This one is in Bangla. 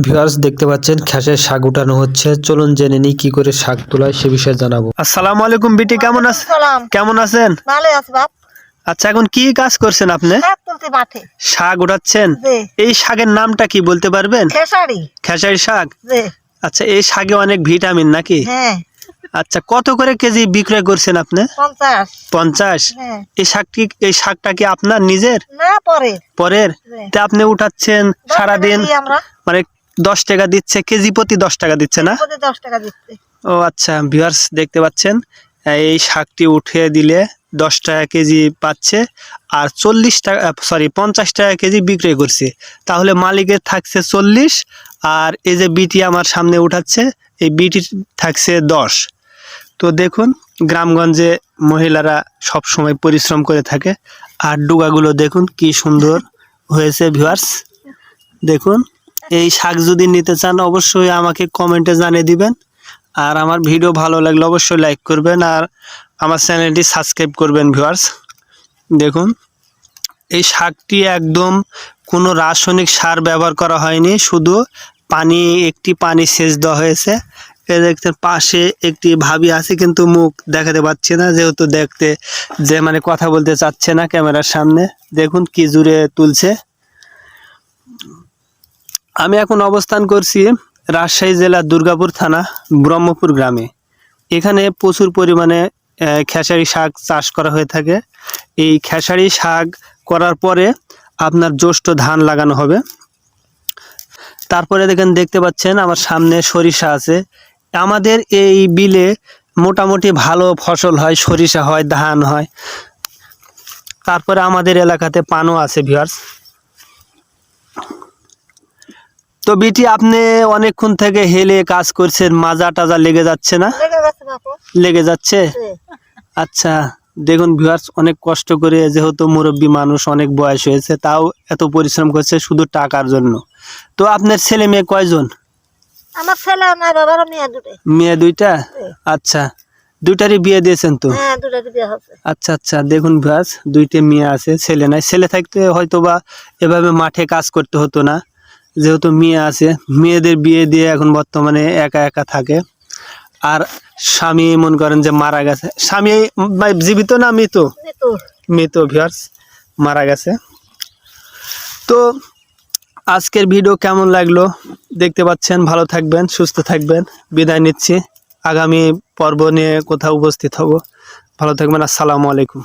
ভিউয়ার্স দেখতে পাচ্ছেন খেসার শাক উঠানো হচ্ছে। চলুন জেনে নিই কি করে শাক তোলায় সে বিষয়ে জানাবো। আসসালামু আলাইকুম বিটি, কেমন আছেন? কেমন আছেন? ভালো আছি বাপ। আচ্ছা, এখন কি কাজ করছেন আপনি? শাক তুলতে মাঠে। শাক উঠাচ্ছেন? জি। এই শাকের নামটা কি বলতে পারবেন? খেসারি। খেসারি শাক? জি। আচ্ছা, এই শাকে অনেক ভিটামিন নাকি? হ্যাঁ। আচ্ছা, কত করে কেজি বিক্রয় করছেন আপনি? 50। 50? হ্যাঁ। এই শাকটা কি আপনার নিজের? না, পরের? জি। তা আপনি উঠাচ্ছেন সারাদিন, মানে 10 টাকা দিচ্ছে, কেজি প্রতি 10 টাকা দিচ্ছে না? 10 টাকা দিচ্ছে। ও আচ্ছা, ভিউয়ার্স দেখতে পাচ্ছেন এই শাকটি উঠিয়ে দিলে 10 টাকা কেজি পাচ্ছে, আর 50 টাকা কেজি বিক্রি করছে। তাহলে মালিকের থাকছে 40, আর এই যে বিটি আমার সামনে উঠাচ্ছে এই বিটি থাকছে 10। তো দেখুন, গ্রামগঞ্জে মহিলারা সব সময় পরিশ্রম করে থাকে। আর ডুগাগুলো দেখুন কি সুন্দর হয়েছে। ভিউয়ার্স দেখুন, এই শাক যদি নিতে চান অবশ্যই আমাকে কমেন্টে জানিয়ে দিবেন। আর আমার ভিডিও ভালো লাগলে অবশ্যই লাইক করবেন, আর আমার চ্যানেলটি সাবস্ক্রাইব করবেন। ভিউয়ার্স দেখুন, এই শাকটি একদম কোনো রাসায়নিক সার ব্যবহার করা হয়নি, শুধু পানি সেচ দেওয়া হয়েছে। এই দেখতে পাশে একটি ভাবি আছে, কিন্তু মুখ দেখাতে পাচ্ছে না, যেহেতু মানে কথা বলতে চাচ্ছে না ক্যামেরার সামনে। দেখুন কি জুড়ে তুলছে। আমি এখন অবস্থান করছি রাজশাহী জেলার দুর্গাপুর থানা ব্রহ্মপুর গ্রামে। এখানে প্রচুর পরিমাণে খেসারি শাক চাষ করা হয়ে থাকে। এই খেসারি শাক করার পরে আপনার জ্যৈষ্ঠ ধান লাগানো হবে। তারপরে দেখতে পাচ্ছেন আমার সামনে সরিষা আছে। আমাদের এই বিলে মোটামুটি ভালো ফসল হয়, সরিষা হয়, ধান হয়। তারপরে আমাদের এলাকাতে পানও আছে। ভিউয়ার্স, তো বিটি আপনি অনেকক্ষণ থেকে হেলে কাজ করছেন, মাজা টাজা লেগে যাচ্ছে না? লেগে যাচ্ছে? আচ্ছা, দেখুন ভিউয়ার্স, অনেক কষ্ট করে, যেহেতু মুরব্বী মানুষ, অনেক বয়স হয়েছে, তাও এত পরিশ্রম করছে শুধু টাকার জন্য। তো আপনার ছেলে মেয়ে কয়জন? আমার ছেলে নাই বাবার, মেয়ে 2টা? আচ্ছা, 2টারই বিয়ে দিয়েছেন তো? হ্যাঁ, 2টারই বিয়ে হয়েছে। আচ্ছা আচ্ছা, দেখুন ভিউয়ার্স, 2টে মেয়ে আছে, ছেলে নাই। ছেলে থাকতে হয়তো বা এভাবে মাঠে কাজ করতে হতো না, যেহেতু মেয়ে আছে। মেয়েদের বিয়ে দিয়ে এখন বর্তমানে একা একা থাকে। আর স্বামী মনে করেন যে মারা গেছে। স্বামী জীবিত না মৃত? মৃত। ভিউয়ার্স মারা গেছে। তো আজকের ভিডিও কেমন লাগলো দেখতে পাচ্ছেন। ভালো থাকবেন, সুস্থ থাকবেন। বিদায় নিচ্ছি, আগামী পর্ব নিয়ে কোথাও উপস্থিত হব। ভালো থাকবেন। আসসালামু আলাইকুম।